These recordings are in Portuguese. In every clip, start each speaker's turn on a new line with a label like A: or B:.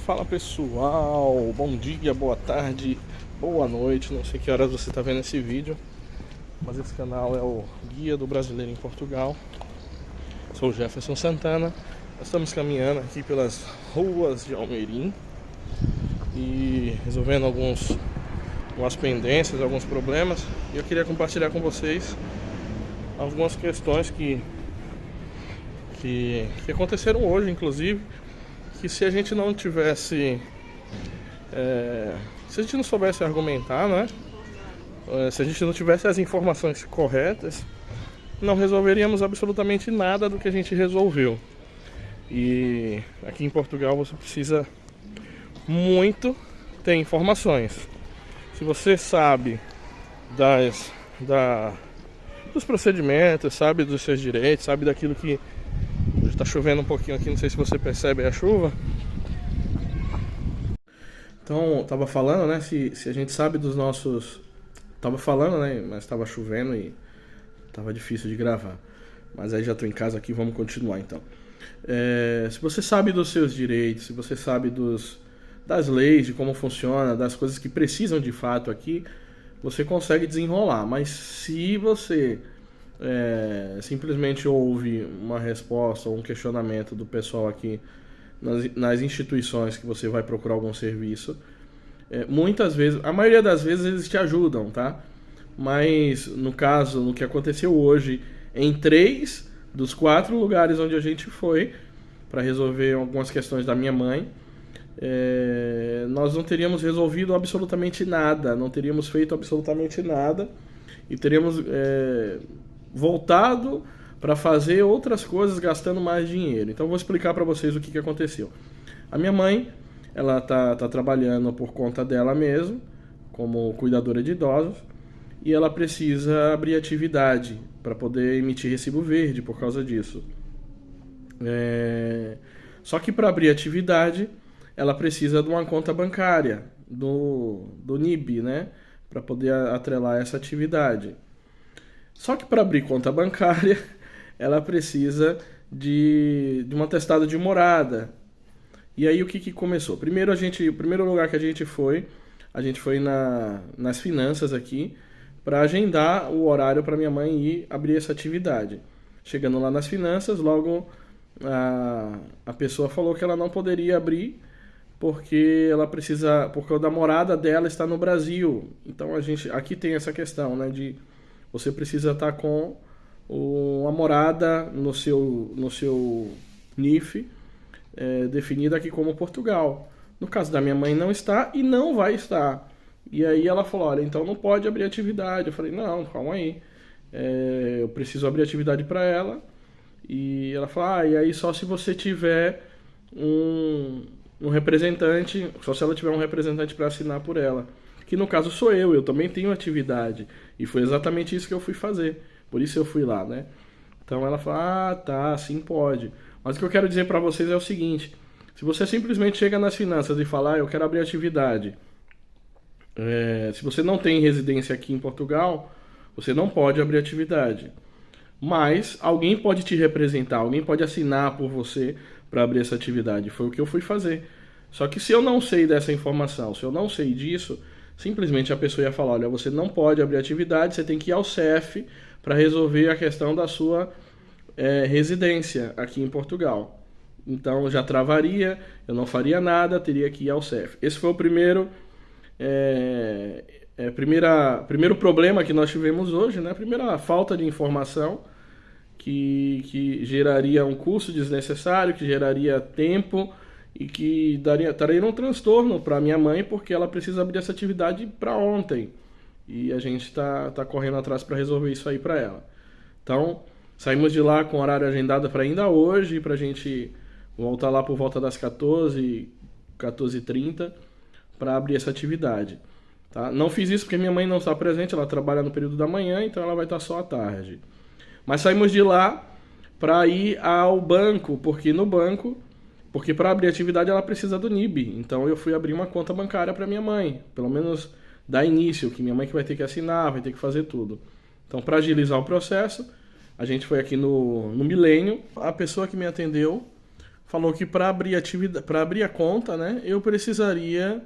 A: Fala pessoal, bom dia, boa tarde, boa noite, não sei que horas você está vendo esse vídeo, mas esse canal é o Guia do Brasileiro em Portugal. Sou o Jefferson Santana, nós estamos caminhando aqui pelas ruas de Almeirim e resolvendo algumas pendências, alguns problemas, e eu queria compartilhar com vocês algumas questões que aconteceram hoje, inclusive, que se a gente não tivesse, se a gente não soubesse argumentar, né? Se a gente não tivesse as informações corretas, não resolveríamos absolutamente nada do que a gente resolveu. E aqui em Portugal você precisa muito ter informações. Se você sabe dos procedimentos, sabe dos seus direitos, sabe daquilo que... Está chovendo um pouquinho aqui, não sei se você percebe a chuva. Então, tava falando, né, se a gente sabe dos nossos... Tava falando, né, mas tava chovendo e tava difícil de gravar. Mas aí já tô em casa aqui, vamos continuar então. Se você sabe dos seus direitos, se você sabe das leis, de como funciona, das coisas que precisam de fato aqui, você consegue desenrolar. Mas se você... simplesmente ouve uma resposta ou um questionamento do pessoal aqui nas instituições que você vai procurar algum serviço, muitas vezes, a maioria das vezes eles te ajudam, tá? Mas no caso, no que aconteceu hoje, em 3 dos 4 lugares onde a gente foi para resolver algumas questões da minha mãe, nós não teríamos resolvido absolutamente nada, não teríamos feito absolutamente nada e teríamos voltado para fazer outras coisas gastando mais dinheiro. Então eu vou explicar para vocês o que aconteceu. A minha mãe, ela tá trabalhando por conta dela mesma, como cuidadora de idosos, e ela precisa abrir atividade para poder emitir recibo verde por causa disso. Só que para abrir atividade, ela precisa de uma conta bancária do NIB, né, para poder atrelar essa atividade. Só que para abrir conta bancária, ela precisa de um atestado de morada. E aí o que começou? Primeiro o primeiro lugar que a gente foi nas finanças aqui, para agendar o horário para minha mãe ir abrir essa atividade. Chegando lá nas finanças, logo a pessoa falou que ela não poderia abrir porque o da morada dela está no Brasil. Então aqui tem essa questão, né, de você precisa estar com a morada no seu NIF definida aqui como Portugal. No caso da minha mãe não está e não vai estar. E aí ela falou, olha, então não pode abrir atividade. Eu falei, não, calma aí. Eu preciso abrir atividade para ela. E ela falou, e aí só se você tiver um representante, só se ela tiver um representante para assinar por ela. Que no caso sou eu também tenho atividade. E foi exatamente isso que eu fui fazer. Por isso eu fui lá, né? Então ela falou, tá, sim pode. Mas o que eu quero dizer para vocês é o seguinte. Se você simplesmente chega nas finanças e fala, eu quero abrir atividade. Se você não tem residência aqui em Portugal, você não pode abrir atividade. Mas alguém pode te representar, alguém pode assinar por você para abrir essa atividade. Foi o que eu fui fazer. Só que se eu não sei dessa informação, se eu não sei disso... Simplesmente a pessoa ia falar, olha, você não pode abrir atividade, você tem que ir ao CEF para resolver a questão da sua residência aqui em Portugal. Então já travaria, eu não faria nada, teria que ir ao CEF. Esse foi o primeiro problema que nós tivemos hoje, né? Primeira falta de informação que geraria um custo desnecessário, que geraria tempo e que estaria um transtorno para minha mãe, porque ela precisa abrir essa atividade para ontem. E a gente tá correndo atrás para resolver isso aí para ela. Então, saímos de lá com horário agendado para ainda hoje, para a gente voltar lá por volta das 14h30, para abrir essa atividade. Tá? Não fiz isso porque minha mãe não está presente, ela trabalha no período da manhã, então ela vai estar só à tarde. Mas saímos de lá para ir ao banco, porque para abrir atividade ela precisa do NIB. Então eu fui abrir uma conta bancária para minha mãe, pelo menos dar início, que minha mãe que vai ter que assinar, vai ter que fazer tudo. Então, para agilizar o processo, a gente foi aqui no Milênio. A pessoa que me atendeu falou que para abrir para abrir a conta, né, eu precisaria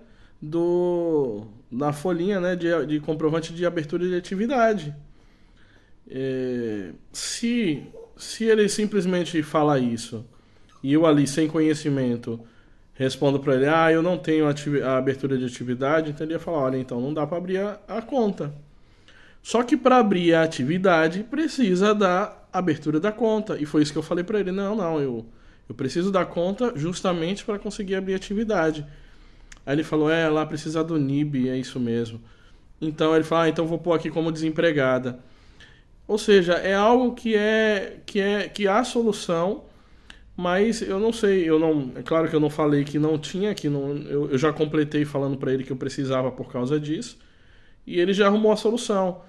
A: da folhinha, né, de comprovante de abertura de atividade. Se ele simplesmente fala isso e eu ali sem conhecimento respondo para ele, eu não tenho a abertura de atividade, então ele ia falar, olha, então não dá para abrir a conta. Só que para abrir a atividade precisa da abertura da conta. E foi isso que eu falei para ele, não, eu preciso da conta justamente para conseguir abrir a atividade. Aí ele falou, lá precisa do NIB, é isso mesmo. Então ele falou, então vou pôr aqui como desempregada. Ou seja, é algo que há solução, mas eu não sei, é claro que eu não falei que não tinha, eu já completei falando para ele que eu precisava por causa disso, e ele já arrumou a solução.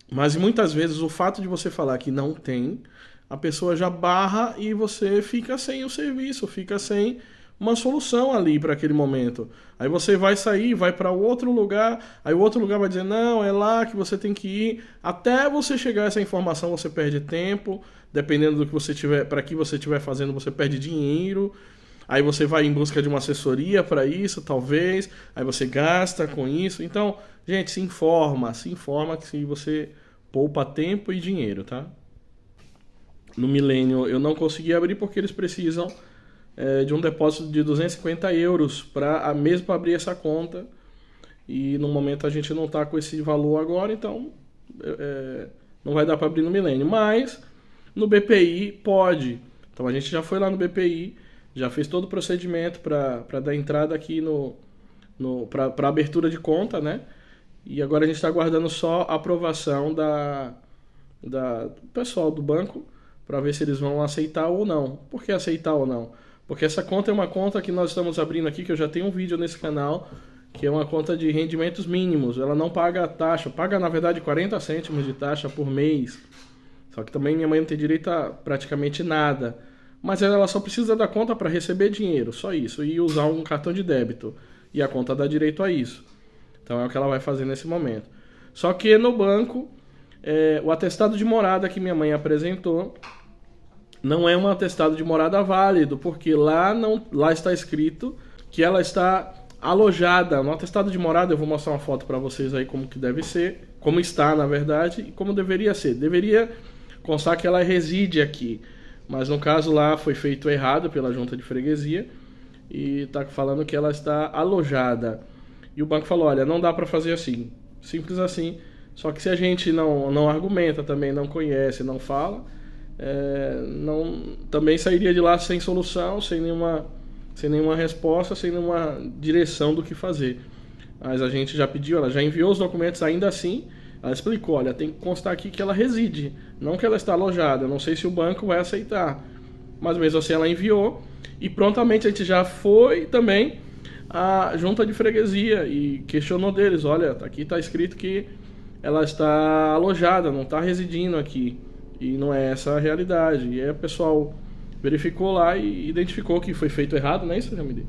A: Mas muitas vezes o fato de você falar que não tem, a pessoa já barra e você fica sem o serviço, fica sem uma solução ali para aquele momento. Aí você vai sair, vai para outro lugar, aí o outro lugar vai dizer, não, é lá que você tem que ir. Até você chegar a essa informação, você perde tempo, dependendo do que você tiver, para que você estiver fazendo, você perde dinheiro. Aí você vai em busca de uma assessoria para isso, talvez, aí você gasta com isso. Então, gente, se informa que se você poupa tempo e dinheiro, tá? No Millennium eu não consegui abrir porque eles precisam de um depósito de 250 euros para mesmo abrir essa conta, e no momento a gente não está com esse valor agora, então não vai dar para abrir no Millennium, mas no BPI pode. Então a gente já foi lá no BPI, já fez todo o procedimento para dar entrada aqui para abertura de conta, né? E agora a gente está aguardando só a aprovação do pessoal do banco para ver se eles vão aceitar ou não. Por que aceitar ou não? Porque essa conta é uma conta que nós estamos abrindo aqui, que eu já tenho um vídeo nesse canal, que é uma conta de rendimentos mínimos. Ela não paga taxa, paga na verdade 40 cêntimos de taxa por mês. Só que também minha mãe não tem direito a praticamente nada. Mas ela só precisa da conta para receber dinheiro, só isso, e usar um cartão de débito. E a conta dá direito a isso. Então é o que ela vai fazer nesse momento. Só que no banco, o atestado de morada que minha mãe apresentou não é um atestado de morada válido, porque lá está escrito que ela está alojada. No atestado de morada eu vou mostrar uma foto para vocês aí como que deve ser, como está na verdade e como deveria ser. Deveria constar que ela reside aqui, mas no caso lá foi feito errado pela junta de freguesia e está falando que ela está alojada. E o banco falou, olha, não dá para fazer assim, simples assim. Só que se a gente não argumenta também, não conhece, não fala, também sairia de lá sem solução, sem nenhuma resposta, sem nenhuma direção do que fazer. Mas a gente já pediu, ela já enviou os documentos, ainda assim, ela explicou, olha, tem que constar aqui que ela reside, não que ela está alojada. Eu não sei se o banco vai aceitar, mas mesmo assim ela enviou, e prontamente a gente já foi também a junta de freguesia e questionou deles, olha, aqui está escrito que ela está alojada, não está residindo aqui, e não é essa a realidade. E aí o pessoal verificou lá e identificou que foi feito errado, não é isso, Jamile?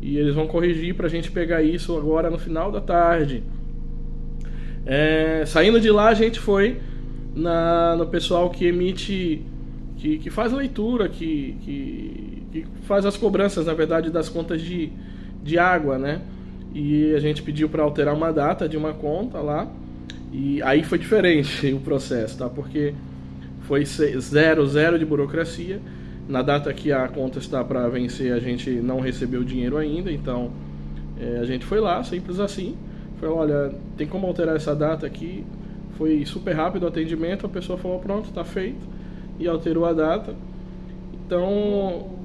A: E eles vão corrigir para a gente pegar isso agora no final da tarde. Saindo de lá, a gente foi no pessoal que emite, que faz a leitura, que faz as cobranças, na verdade, das contas de água, né? E a gente pediu para alterar uma data de uma conta lá, e aí foi diferente o processo, tá? Porque foi zero de burocracia. Na data que a conta está para vencer, a gente não recebeu o dinheiro ainda, então a gente foi lá, simples assim. Falou, olha, tem como alterar essa data aqui? Foi super rápido o atendimento, a pessoa falou, pronto, tá feito, e alterou a data. Então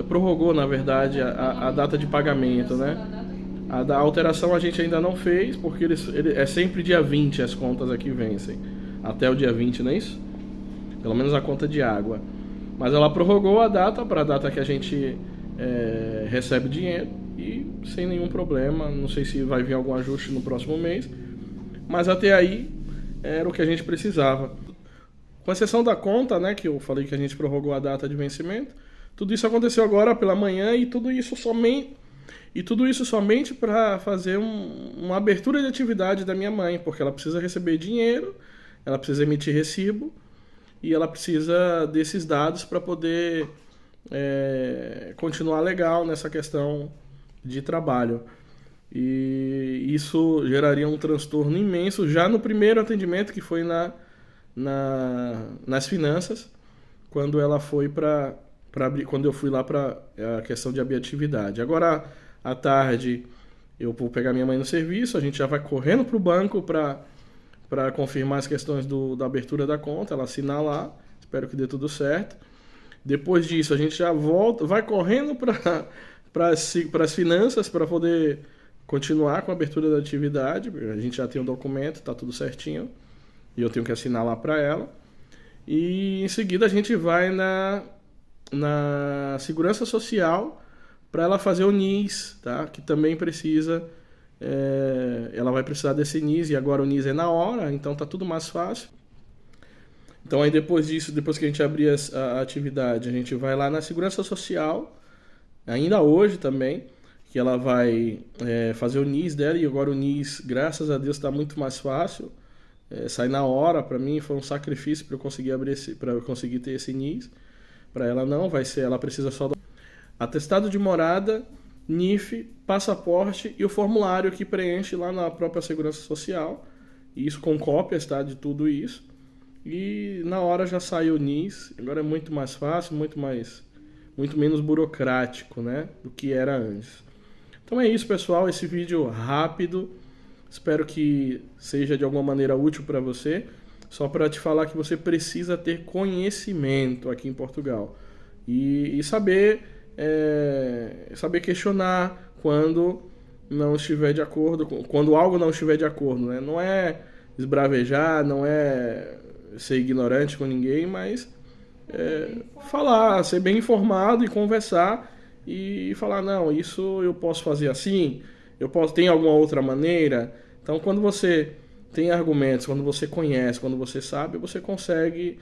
A: prorrogou, na verdade, a data de pagamento, né? A alteração a gente ainda não fez, porque é sempre dia 20 as contas aqui vencem. Até o dia 20, não é isso? Pelo menos a conta de água. Mas ela prorrogou a data para a data que a gente recebe dinheiro, e sem nenhum problema. Não sei se vai vir algum ajuste no próximo mês, mas até aí era o que a gente precisava. Com exceção da conta, né, que eu falei que a gente prorrogou a data de vencimento, tudo isso aconteceu agora pela manhã, e tudo isso somente para fazer uma abertura de atividade da minha mãe, porque ela precisa receber dinheiro, ela precisa emitir recibo, e ela precisa desses dados para poder continuar legal nessa questão de trabalho. E isso geraria um transtorno imenso já no primeiro atendimento, que foi nas finanças, quando ela foi quando eu fui lá para a questão de abrir atividade. Agora à tarde eu vou pegar minha mãe no serviço, a gente já vai correndo para o banco para confirmar as questões da abertura da conta, ela assinar lá, espero que dê tudo certo. Depois disso a gente já volta, vai correndo para as finanças para poder continuar com a abertura da atividade. A gente já tem o documento, está tudo certinho, e eu tenho que assinar lá para ela. E em seguida a gente vai na Segurança Social para ela fazer o NIS, tá? Que também precisa, ela vai precisar desse NIS, e agora o NIS é na hora, então tá tudo mais fácil. Então aí depois disso, depois que a gente abrir a atividade, a gente vai lá na Segurança Social, ainda hoje também, que ela vai fazer o NIS dela, e agora o NIS, graças a Deus, está muito mais fácil. Sai na hora. Para mim foi um sacrifício para eu conseguir para eu conseguir ter esse NIS. Para ela não, ela precisa só do atestado de morada, NIF, passaporte e o formulário que preenche lá na própria Segurança Social. E isso com cópias, tá, de tudo isso. E na hora já saiu o NIS. Agora é muito mais fácil, muito menos burocrático, né, do que era antes. Então é isso, pessoal, esse vídeo rápido, espero que seja de alguma maneira útil para você, só para te falar que você precisa ter conhecimento aqui em Portugal e saber questionar quando não estiver de acordo, quando algo não estiver de acordo, né? Não é esbravejar, não é ser ignorante com ninguém, mas falar, ser bem informado e conversar e falar, não, isso eu posso fazer assim, tem alguma outra maneira. Então, quando você tem argumentos, quando você conhece, quando você sabe, você consegue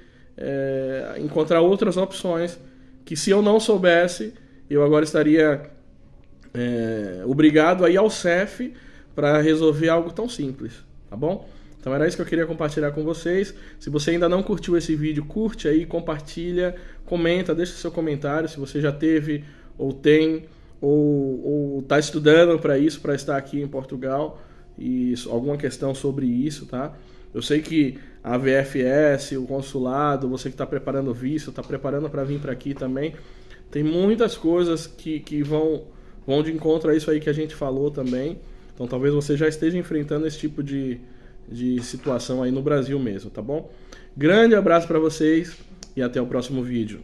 A: encontrar outras opções que, se eu não soubesse, eu agora estaria obrigado a ir ao CEF para resolver algo tão simples, tá bom? Então era isso que eu queria compartilhar com vocês. Se você ainda não curtiu esse vídeo, curte aí, compartilha, comenta, deixa seu comentário se você já teve ou tem ou está estudando para isso, para estar aqui em Portugal, e alguma questão sobre isso, tá? Eu sei que a VFS, o consulado, você que está preparando o visto, está preparando para vir para aqui também, tem muitas coisas que vão de encontro a isso aí que a gente falou também. Então talvez você já esteja enfrentando esse tipo de situação aí no Brasil mesmo, tá bom? Grande abraço para vocês e até o próximo vídeo.